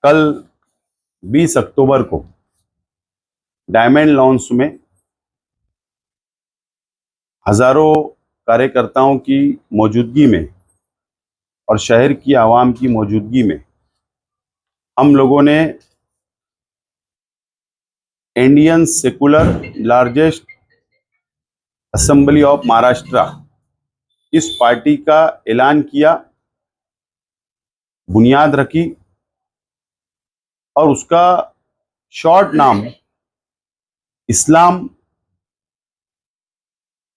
कल 20 अक्टूबर को diamond loans में हजारों कार्यकर्ताओं की मौजूदगी में और शहर की आवाम की मौजूदगी में हम लोगों ने Indian secular largest assembly of Maharashtra इस पार्टी का ऐलान किया, बुनियाद रखी और उसका शॉर्ट नाम इस्लाम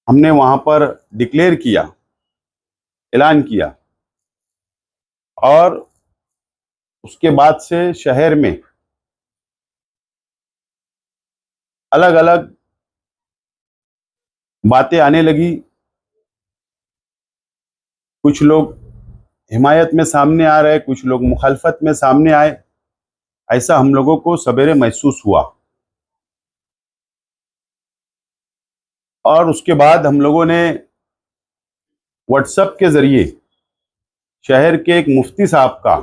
हमने वहां पर डिक्लेयर किया, ऐलान किया। और उसके बाद से शहर में अलग अलग बातें आने लगी। कुछ लोग हिमायत में सामने आ रहे, कुछ लोग मुखालफत में सामने आए। ऐसा हम लोगों को सवेरे महसूस हुआ और उसके बाद हम लोगों ने व्हाट्सएप के जरिए शहर के एक मुफ्ती साहब का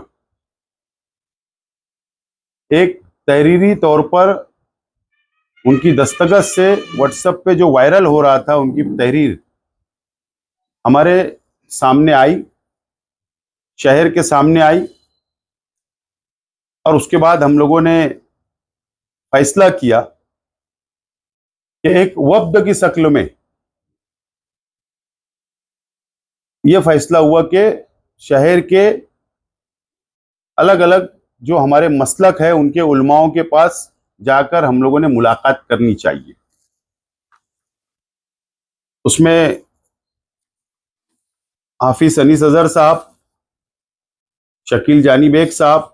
एक तहरीरी तौर पर उनकी दस्तखत से व्हाट्सएप पे जो वायरल हो रहा था, उनकी तहरीर हमारे सामने आई, शहर के सामने आई। और उसके बाद हम लोगों ने फैसला किया कि एक वफ्द की शक्ल में यह फैसला हुआ कि शहर के अलग अलग जो हमारे मसलक है उनके उलमाओं के पास जाकर हम लोगों ने मुलाकात करनी चाहिए। उसमें हाफिज अनीस अजहर साहब, शकील जानी बेग साहब,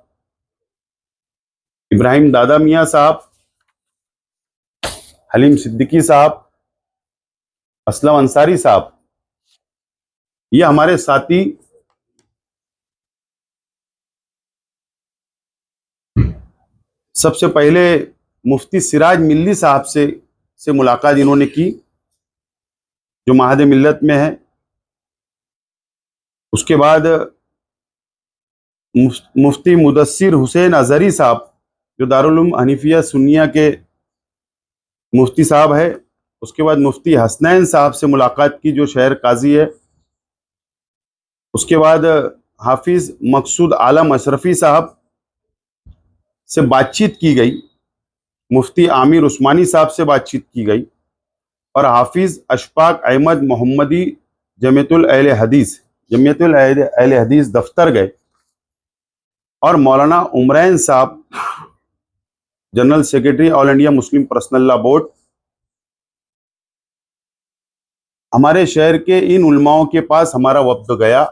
इब्राहिम दादा मियाँ साहब, हलीम सिद्दीकी साहब, असलम अंसारी साहब, ये हमारे साथी सबसे पहले मुफ्ती सिराज मिल्ली साहब से मुलाकात इन्होंने की, जो महाद मिल्लत में है। उसके बाद मुफ्ती मुदस्सिर हुसैन अजहरी साहब, जो दारुल उलूम हनीफिया सुन्निया के मुफ्ती साहब है। उसके बाद मुफ्ती हसनैन साहब से मुलाकात की, जो शहर काजी है। उसके बाद हाफिज मकसूद आलम अशरफी साहब से बातचीत की गई, मुफ्ती आमिर उस्मानी साहब से बातचीत की गई और हाफिज अशफाक अहमद मोहम्मदी जमियतुल अहले हदीस दफ्तर गए और मौलाना उमरैन साहब, general secretary all India Muslim personal law board, हमारे शहर के इन उलमाओं के पास हमारा वफ्द गया,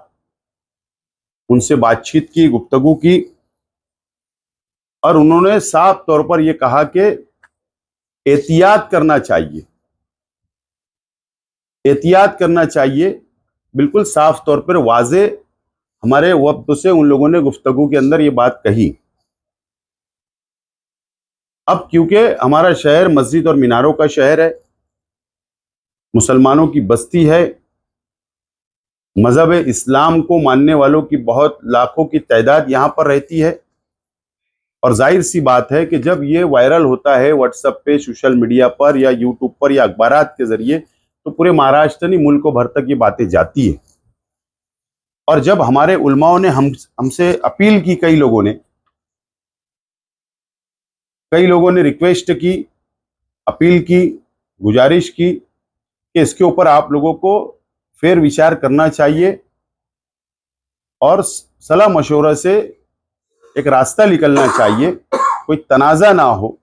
उनसे बातचीत की, गुफ्तगू की और उन्होंने साफ तौर पर यह कहा कि एहतियात करना चाहिए, एहतियात करना चाहिए। बिल्कुल साफ तौर पर वाजे हमारे वफ्द से उन लोगों ने गुफ्तगू के अंदर ये बात कही। अब क्योंकि हमारा शहर मस्जिद और मीनारों का शहर है, मुसलमानों की बस्ती है, मजहब इस्लाम को मानने वालों की बहुत लाखों की तादाद यहाँ पर रहती है। और जाहिर सी बात है कि जब ये वायरल होता है व्हाट्सएप पे, सोशल मीडिया पर या यूट्यूब पर या अखबारात के जरिए, तो पूरे महाराष्ट्र नहीं मुल्कों भर तक ये बातें जाती है। और जब हमारे उलमाओं ने हमसे अपील की, कई लोगों ने रिक्वेस्ट की, अपील की, गुजारिश की कि इसके ऊपर आप लोगों को फेर विचार करना चाहिए और सलाह मशवरा से एक रास्ता निकलना चाहिए, कोई तनाज़ा ना हो।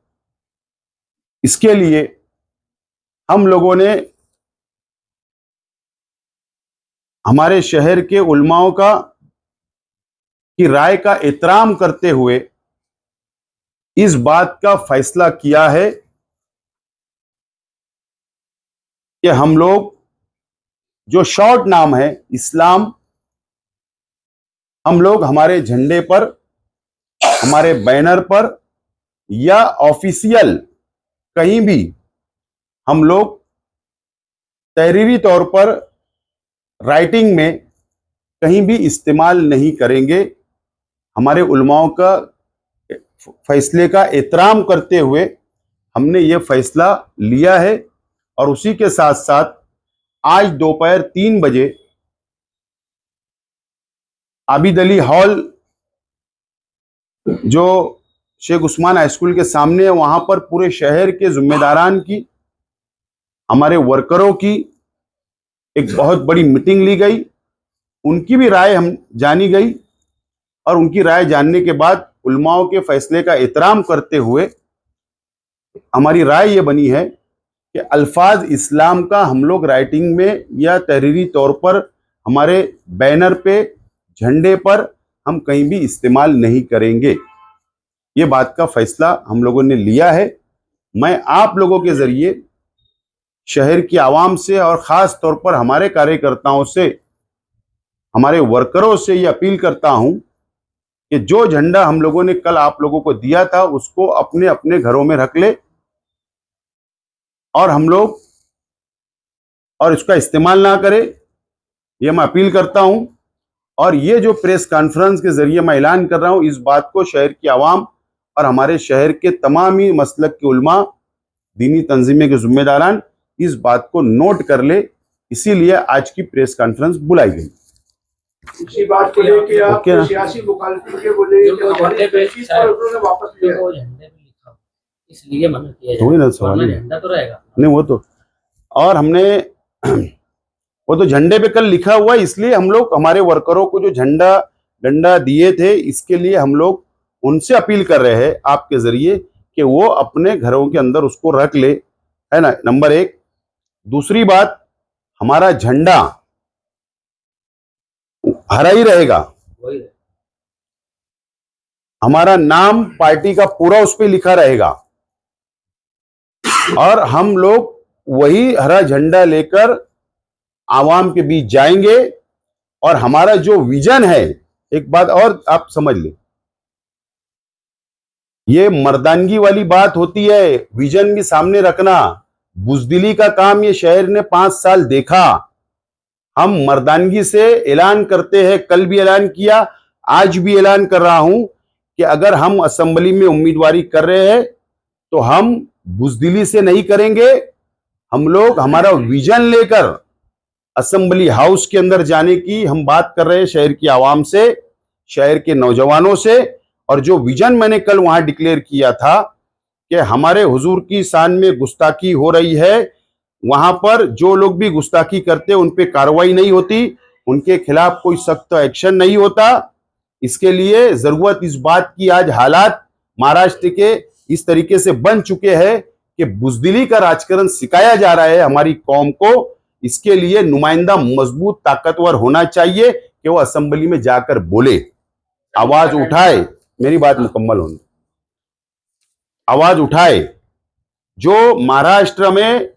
इसके लिए हम लोगों ने हमारे शहर के उलमाओं की राय का एहतराम करते हुए इस बात का फैसला किया है कि हम लोग जो शॉर्ट नाम है इस्लाम, हम लोग हमारे झंडे पर, हमारे बैनर पर या ऑफिशियल कहीं भी हम लोग तहरीरी तौर पर राइटिंग में कहीं भी इस्तेमाल नहीं करेंगे। हमारे उलमाओं का फैसले का एहतराम करते हुए हमने ये फैसला लिया है। और उसी के साथ साथ आज दोपहर 3 बजे आबिद अली हॉल जो शेख उस्मान हाई स्कूल के सामने है, वहां पर पूरे शहर के जिम्मेदारान की, हमारे वर्करों की एक बहुत बड़ी मीटिंग ली गई। उनकी भी राय हम जानी गई और उनकी राय जानने के बाद उलमाओं के फैसले का एहतराम करते हुए हमारी राय ये बनी है कि अल्फाज इस्लाम का हम लोग राइटिंग में या तहरीरी तौर पर हमारे बैनर पे, झंडे पर हम कहीं भी इस्तेमाल नहीं करेंगे। ये बात का फैसला हम लोगों ने लिया है। मैं आप लोगों के जरिए शहर की आवाम से और ख़ास तौर पर हमारे कार्यकर्ताओं से, हमारे वर्करों से ये अपील करता हूं कि जो झंडा हम लोगों ने कल आप लोगों को दिया था उसको अपने अपने घरों में रख ले और हम लोग और इसका इस्तेमाल ना करें, ये मैं अपील करता हूं। और ये जो प्रेस कॉन्फ्रेंस के जरिए मैं ऐलान कर रहा हूं, इस बात को शहर की आवाम और हमारे शहर के तमाम ही मसलक के उलमा, दीनी तंजीमें के जिम्मेदारान इस बात को नोट कर ले, इसीलिए आज की प्रेस कॉन्फ्रेंस बुलाई गई। इसी बात को लेके आप सियासी मुखालिफिन के बोले कि हमारे चीज पर उन्होंने वापस लिया है, झंडे पे लिखा इसलिए मना किया वही ना सवाल झंडा तो रहेगा नहीं, वो तो और हमने वो तो झंडे पे कल लिखा हुआ है, इसलिए हम लोग हमारे वर्करों को जो झंडा डंडा दिए थे, इसके लिए हम लोग उनसे अपील कर रहे हैं आपके जरिए कि वो अपने घरों के अंदर उसको रख ले, है ना, नंबर 1। दूसरी बात, हमारा झंडा हरा ही रहेगा, हमारा नाम पार्टी का पूरा उस पर लिखा रहेगा और हम लोग वही हरा झंडा लेकर आवाम के बीच जाएंगे। और हमारा जो विजन है, एक बात और आप समझ ले, ये मर्दानगी वाली बात होती है, विजन भी सामने रखना। बुजदिली का काम ये शहर ने 5 साल देखा। हम मर्दानगी से ऐलान करते हैं, कल भी ऐलान किया, आज भी ऐलान कर रहा हूं कि अगर हम असेंबली में उम्मीदवारी कर रहे हैं तो हम बुजदिली से नहीं करेंगे। हम लोग हमारा विजन लेकर असेंबली हाउस के अंदर जाने की हम बात कर रहे हैं, शहर की आवाम से, शहर के नौजवानों से। और जो विजन मैंने कल वहां डिक्लेयर किया था कि हमारे हुजूर की शान में गुस्ताखी हो रही है, वहां पर जो लोग भी गुस्ताखी करते उन पे कार्रवाई नहीं होती, उनके खिलाफ कोई सख्त एक्शन नहीं होता। इसके लिए जरूरत इस बात की, आज हालात महाराष्ट्र के इस तरीके से बन चुके हैं कि बुजदिली का राजकारण सिखाया जा रहा है हमारी कौम को। इसके लिए नुमाइंदा मजबूत ताकतवर होना चाहिए कि वो असेंबली में जाकर बोले, आवाज उठाए। मेरी बात मुकम्मल होनी, आवाज उठाए। जो महाराष्ट्र में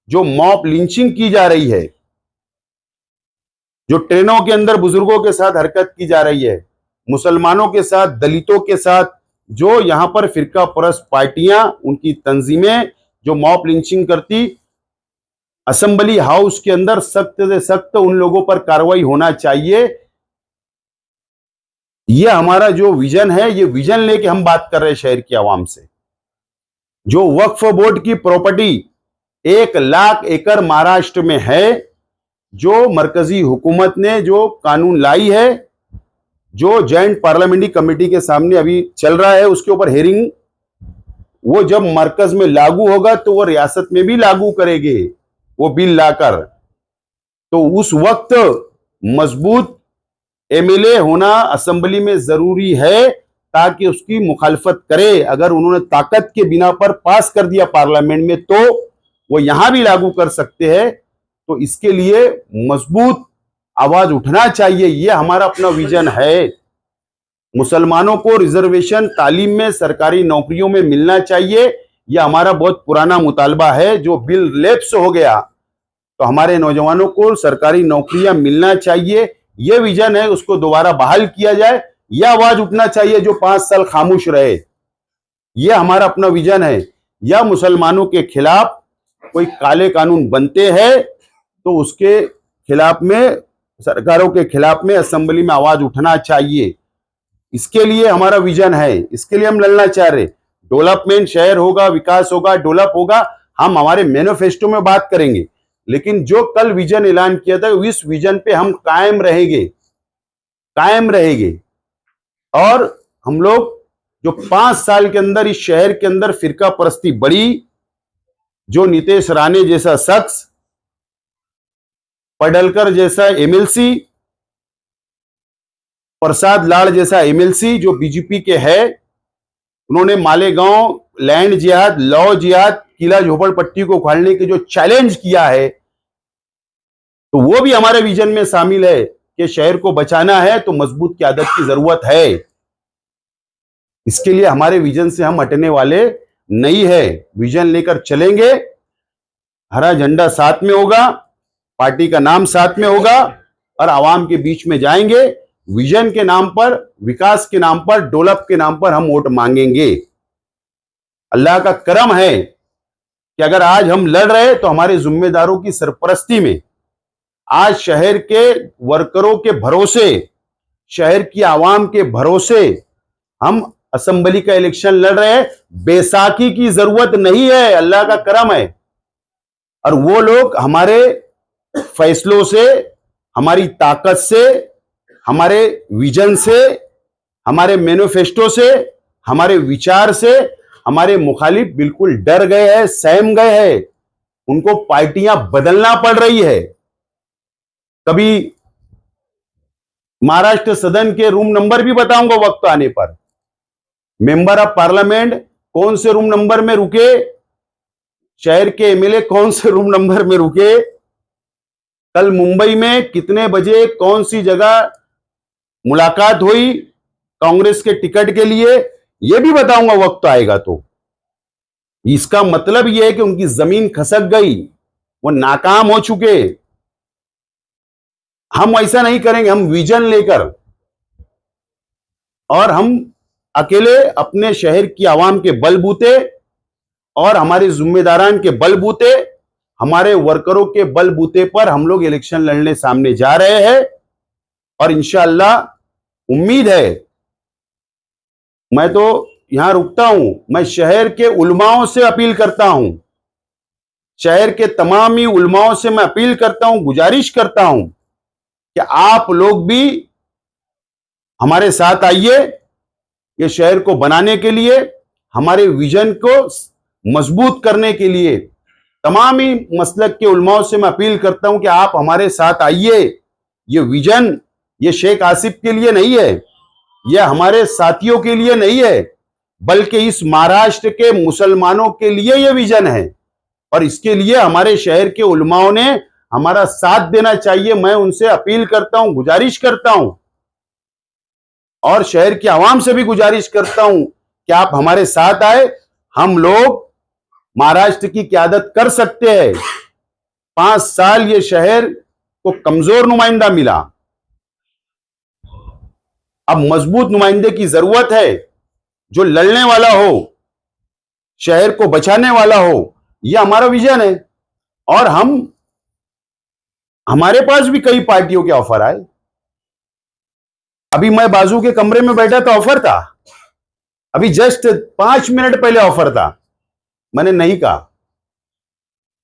जो मॉब लिंचिंग की जा रही है, जो ट्रेनों के अंदर बुजुर्गों के साथ हरकत की जा रही है, मुसलमानों के साथ, दलितों के साथ, जो यहां पर फिरका परस्त पार्टियां, उनकी तंजीमें जो मॉब लिंचिंग करती, असेंबली हाउस के अंदर सख्त से सख्त उन लोगों पर कार्रवाई होना चाहिए। यह हमारा जो विजन है, ये विजन लेके हम बात कर रहे हैं शहर की आवाम से। जो वक्फ बोर्ड की प्रॉपर्टी 1 लाख एकड़ महाराष्ट्र में है, जो मरकजी हुकूमत ने जो कानून लाई है, जो जॉइंट पार्लियामेंट्री कमेटी के सामने अभी चल रहा है, उसके ऊपर हेयरिंग, वो जब मरकज में लागू होगा तो वो रियासत में भी लागू करेंगे वो बिल लाकर। तो उस वक्त मजबूत एमएलए होना असेंबली में जरूरी है ताकि उसकी मुखालफत करे। अगर उन्होंने ताकत के बिना पर पास कर दिया पार्लियामेंट में तो वो यहां भी लागू कर सकते हैं। तो इसके लिए मजबूत आवाज उठना चाहिए, ये हमारा अपना विजन है। मुसलमानों को रिजर्वेशन तालीम में, सरकारी नौकरियों में मिलना चाहिए, यह हमारा बहुत पुराना मुतालबा है। जो बिल लैप्स हो गया, तो हमारे नौजवानों को सरकारी नौकरियां मिलना चाहिए, यह विजन है, उसको दोबारा बहाल किया जाए। यह आवाज उठना चाहिए जो 5 साल खामोश रहे, यह हमारा अपना विजन है। या मुसलमानों के खिलाफ कोई काले कानून बनते हैं तो उसके खिलाफ में, सरकारों के खिलाफ में असेंबली में आवाज उठना चाहिए। इसके लिए हमारा विजन है, इसके लिए हम लड़ना चाह रहे। डेवलपमेंट, शहर होगा, विकास होगा, डेवलप होगा, हम हमारे मैनिफेस्टो में बात करेंगे, लेकिन जो कल विजन ऐलान किया था इस विजन पे हम कायम रहेंगे। और हम लोग जो 5 साल के अंदर इस शहर के अंदर फिरका परस्ती बढ़ी, जो नीतीश राणे जैसा शख्स, पडलकर जैसा एमएलसी, प्रसाद लाड़ जैसा एमएलसी जो बीजेपी के है, उन्होंने मालेगांव लैंड जिहाद, लॉ जिहाद, किला झोपड़पट्टी को उखाड़ने के जो चैलेंज किया है, तो वो भी हमारे विजन में शामिल है कि शहर को बचाना है तो मजबूत क़यादत की जरूरत है। इसके लिए हमारे विजन से हम हटने वाले नहीं है, विजन लेकर चलेंगे। हरा झंडा साथ में होगा, पार्टी का नाम साथ में होगा और आवाम के बीच में जाएंगे। विजन के नाम पर, विकास के नाम पर, डेवलप के नाम पर हम वोट मांगेंगे। अल्लाह का करम है कि अगर आज हम लड़ रहे तो हमारे जिम्मेदारों की सरपरस्ती में आज शहर के वर्करों के भरोसे, शहर की आवाम के भरोसे हम असेंबली का इलेक्शन लड़ रहे हैं। बैसाखी की जरूरत नहीं है, अल्लाह का करम है। और वो लोग हमारे फैसलों से, हमारी ताकत से, हमारे विजन से, हमारे मैनिफेस्टो से, हमारे विचार से हमारे मुखालिफ बिल्कुल डर गए हैं, सहम गए हैं। उनको पार्टियां बदलना पड़ रही है। कभी महाराष्ट्र सदन के रूम नंबर भी बताऊंगा वक्त आने पर। मेंबर ऑफ पार्लियामेंट कौन से रूम नंबर में रुके, शहर के एमएलए कौन से रूम नंबर में रुके, कल मुंबई में कितने बजे कौन सी जगह मुलाकात हुई कांग्रेस के टिकट के लिए, यह भी बताऊंगा वक्त आएगा तो। इसका मतलब यह है कि उनकी जमीन खसक गई, वो नाकाम हो चुके। हम ऐसा नहीं करेंगे, हम विजन लेकर, और हम अकेले अपने शहर की आवाम के बलबूते और हमारे जिम्मेदारान के बलबूते, हमारे वर्करों के बलबूते पर हम लोग इलेक्शन लड़ने सामने जा रहे हैं। और इंशाअल्लाह उम्मीद है, मैं तो यहां रुकता हूं, मैं शहर के उलमाओं से अपील करता हूं, शहर के तमाम ही उलमाओं से मैं अपील करता हूं, गुजारिश करता हूं कि आप लोग भी हमारे साथ आइए। ये शहर को बनाने के लिए, हमारे विजन को मजबूत करने के लिए तमाम ही मसलक के उलमाओं से मैं अपील करता हूं कि आप हमारे साथ आइए। ये विजन ये शेख आसिफ के लिए नहीं है, यह हमारे साथियों के लिए नहीं है, बल्कि इस महाराष्ट्र के मुसलमानों के लिए यह विजन है। और इसके लिए हमारे शहर के उलमाओं ने हमारा साथ देना चाहिए। मैं उनसे अपील करता हूं, गुजारिश करता हूं, और शहर की आवाम से भी गुजारिश करता हूं कि आप हमारे साथ आए। हम लोग महाराष्ट्र की क़यादत कर सकते हैं। 5 साल ये शहर को कमजोर नुमाइंदा मिला, अब मजबूत नुमाइंदे की जरूरत है, जो लड़ने वाला हो, शहर को बचाने वाला हो। यह हमारा विजन है। और हमारे पास भी कई पार्टियों के ऑफर आए। अभी मैं बाजू के कमरे में बैठा तो ऑफर था, अभी जस्ट 5 मिनट पहले ऑफर था, मैंने नहीं कहा,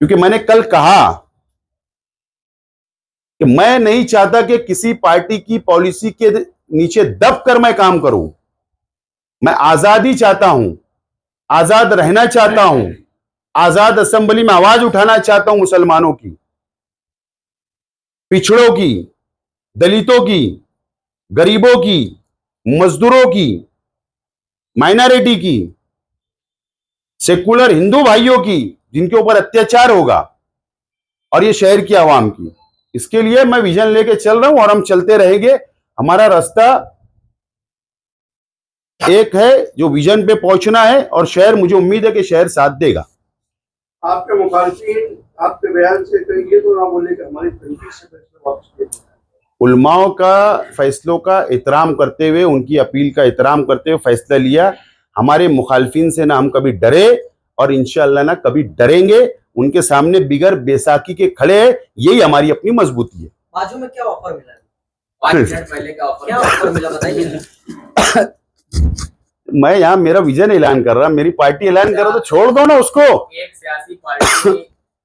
क्योंकि मैंने कल कहा कि मैं नहीं चाहता कि किसी पार्टी की पॉलिसी के नीचे दब कर मैं काम करूं। मैं आजादी चाहता हूं, आजाद रहना चाहता हूं, आजाद असेंबली में आवाज उठाना चाहता हूं मुसलमानों की, पिछड़ों की, दलितों की, गरीबों की, मजदूरों की, माइनॉरिटी की, सेकुलर हिंदू भाइयों की, जिनके ऊपर अत्याचार होगा, और ये शहर की आवाम की। इसके लिए मैं विजन लेके चल रहा हूं और हम चलते रहेंगे। हमारा रास्ता एक है, जो विजन पे पहुंचना है, और शहर, मुझे उम्मीद है कि शहर साथ देगा। आपके मुखालिफिन आपके बयान से कहेंगे तो ना बोले कि हमारी तनकीद से फैसला वापस किया जाए। उलमाओं का फैसलों का एहतराम करते हुए, उनकी अपील का एहतराम करते हुए फैसला लिया। हमारे मुखालिफिन से ना हम कभी डरे और इंशाअल्लाह ना कभी डरेंगे। उनके सामने बिगर बैसाखी के खड़े हैं, यही हमारी अपनी मजबूती है। बाजू में क्या ऑफर मिला है? 5 मिनट पहले का ऑफर, क्या ऑफर मिला बताइए। मैं यहाँ मेरा विजन ऐलान कर रहा, मेरी पार्टी ऐलान कर रहा, तो छोड़ दो ना उसको। एक सियासी पार्टी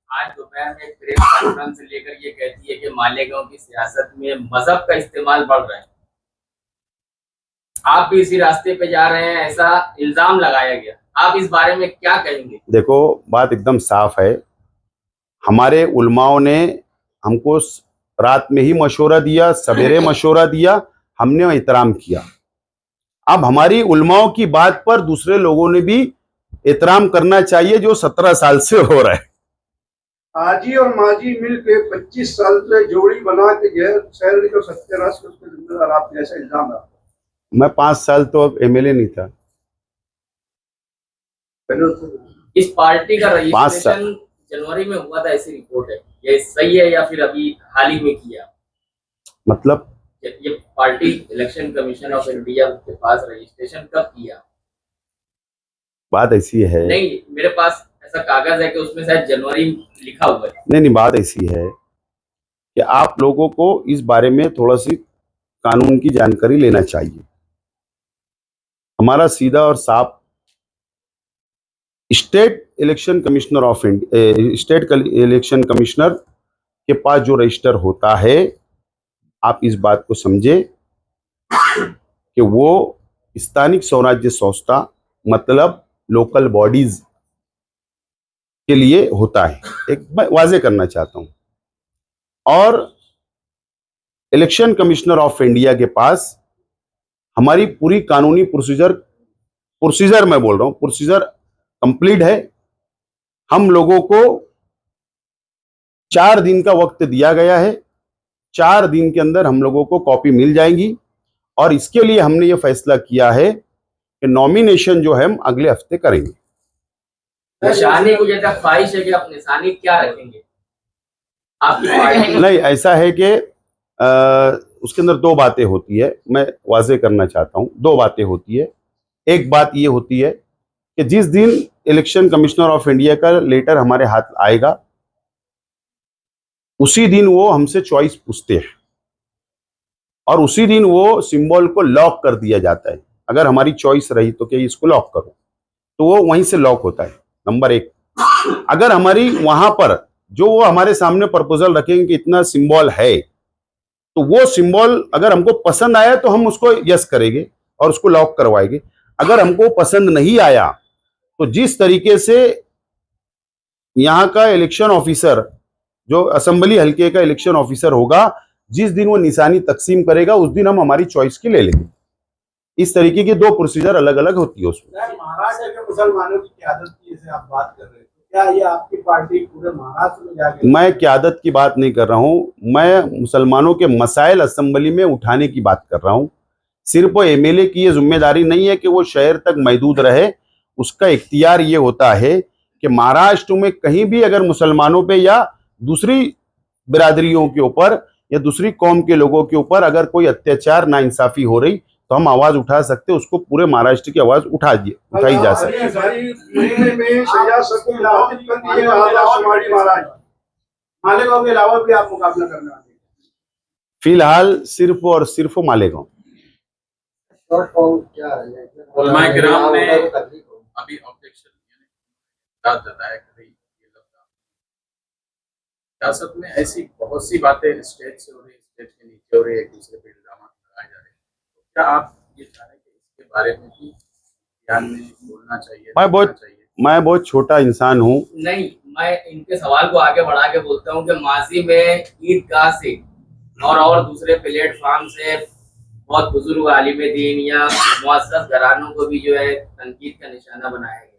आज दोपहर में एक प्रेस कॉन्फ्रेंस लेकर ये कहती है कि मालेगांव की सियासत में मजहब का इस्तेमाल बढ़ रहा है, आप भी इसी रास्ते पे जा रहे हैं, ऐसा इल्जाम लगाया गया। आप इस बारे में क्या कहेंगे? देखो, बात एकदम साफ है। हमारे उलमाओं ने हमको रात में ही मशवरा दिया, सवेरे मशवरा दिया, हमने एहतराम किया। अब हमारी उलमाओं की बात पर दूसरे लोगों ने भी एहतराम करना चाहिए, जो 17 साल से हो रहा है। हाजी और माजी मिलके 25 साल से जोड़ी बना के सैलरी को सत्यानाश के उसके जिम्मेदार आप जैसा इल्जाम है। मैं 5 साल तो अब एमएलए नहीं था। इस पार्टी का रजिस्ट्रेशन जनवरी में हुआ था, ऐसी रिपोर्ट है, ये सही है या फिर अभी हाल ही में किया? मतलब ये party election commission of India के पास रजिस्ट्रेशन कब किया? बात ऐसी है, नहीं, मेरे पास ऐसा कागज है कि उसमें शायद जनवरी लिखा हुआ है। नहीं, बात ऐसी है कि आप लोगों को इस बारे में थोड़ा सी कानून की जानकारी लेना चाहिए। हमारा सीधा और साफ state election commissioner of India, state election commissioner के पास जो रजिस्टर होता है, आप इस बात को समझे कि वो स्थानिक स्वराज्य संस्था मतलब लोकल बॉडीज के लिए होता है। एक मैं वाजे करना चाहता हूं। और इलेक्शन कमिश्नर ऑफ इंडिया के पास हमारी पूरी कानूनी प्रोसीजर मैं बोल रहा हूं, प्रोसीजर कंप्लीट है। हम लोगों को 4 दिन का वक्त दिया गया है। 4 दिन के अंदर हम लोगों को कॉपी मिल जाएंगी। और इसके लिए हमने ये फैसला किया है कि नॉमिनेशन जो है हम अगले हफ्ते करेंगे। निशानी को जैसा ख्वाहिश है कि आप निशानी क्या रखेंगे आपकी पार्टी? नहीं, ऐसा है कि उसके अंदर 2 बातें होती है, मैं वाजे करना चाहता हूं। 2 बातें होती है। एक बात ये होती है कि जिस दिन इलेक्शन कमिश्नर ऑफ इंडिया का लेटर हमारे हाथ आएगा, उसी दिन वो हमसे चॉइस पूछते हैं और उसी दिन वो सिंबल को लॉक कर दिया जाता है। अगर हमारी चॉइस रही तो क्या इसको लॉक करो, तो वो वहीं से लॉक होता है, नंबर 1। अगर हमारी वहां पर जो वो हमारे सामने प्रपोजल रखेंगे कि इतना सिंबल है, तो वो सिंबल अगर हमको पसंद आया तो हम उसको यस करेंगे और उसको लॉक करवाएंगे। अगर हमको पसंद नहीं आया तो जिस तरीके से यहाँ का इलेक्शन ऑफिसर, जो असेंबली हल्के का इलेक्शन ऑफिसर होगा, जिस दिन वो निशानी तकसीम करेगा उस दिन हम हमारी चॉइस की ले लेंगे। इस तरीके की 2 प्रोसीजर अलग अलग होती है उसमें। महाराष्ट्र के मुसलमानों की क़यादत की जैसे आप बात कर रहे हैं, तो क्या ये आपकी पार्टी पूरे महाराष्ट्र में जाके? मैं क़यादत की बात नहीं कर रहा हूं, मैं मुसलमानों के मसाइल असेंबली में उठाने की बात कर रहा हूं। सिर्फ एमएलए की ये जिम्मेदारी नहीं है कि वो शहर तक महदूद रहे, उसका इख्तियार ये होता है कि महाराष्ट्र में कहीं भी अगर मुसलमानों पे या दूसरी बिरादरियों के ऊपर या दूसरी कौम के लोगों के ऊपर अगर कोई अत्याचार नाइंसाफी हो रही तो हम आवाज उठा सकते हैं, उसको पूरे महाराष्ट्र की आवाज उठाई जा सकती है। मालेगांव के अलावा भी आप मुकाबला करने वाले हैं? फिलहाल सिर्फ और सिर्फ मालेगांव। उलमा किराम ने अभी ऑब्जेक्शन जताया कि सियासत में ऐसी बहुत सी बातें स्टेज से हो रही, स्टेज के नीचे हो रही, एक दूसरे पे इल्जाम लगाए जा रहे हैं। तो क्या आप ये चाह रहे हैं कि इसके बारे में भी ध्यान में बोलना चाहिए? मैं बहुत छोटा इंसान हूँ। नहीं, मैं इनके सवाल को आगे बढ़ा के बोलता हूँ कि माजी में ईदगाह से और दूसरे प्लेटफॉर्म से बहुत बुजुर्ग आलिम दीन या मुअज़्ज़ज़ घरानों को भी जो है तनकीद का निशाना बनाया गया।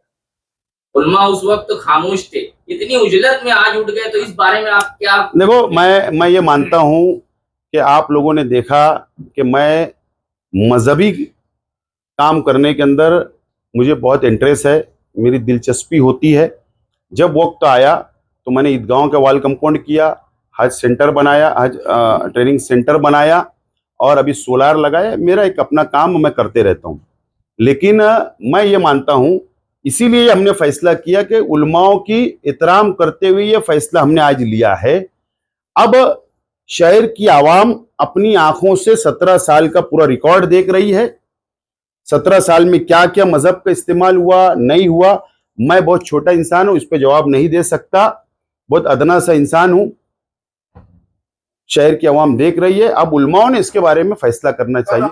उलमा उस वक्त तो खामोश थे, इतनी उजलत में आज उठ गए, तो इस बारे में आप क्या? देखो, मैं ये मानता हूँ कि आप लोगों ने देखा कि मैं मजहबी काम करने के अंदर मुझे बहुत इंटरेस्ट है, मेरी दिलचस्पी होती है। जब वक्त आया तो मैंने ईदगाहों का वॉल कंपाउंड किया, हज सेंटर बनाया, हज ट्रेनिंग सेंटर बनाया और अभी सोलार लगाया। मेरा एक अपना काम मैं करते रहता हूँ, लेकिन मैं ये मानता हूँ, इसीलिए हमने फैसला किया कि उलमाओं की एहतराम करते हुए ये फैसला हमने आज लिया है। अब शहर की आवाम अपनी आंखों से 17 साल का पूरा रिकॉर्ड देख रही है। 17 साल में क्या क्या मजहब का इस्तेमाल हुआ, नहीं हुआ, मैं बहुत छोटा इंसान हूं, इस पे जवाब नहीं दे सकता, बहुत अदना सा इंसान हूं। शहर की आवाम देख रही है, अब उलमाओं ने इसके बारे में फैसला करना चाहिए।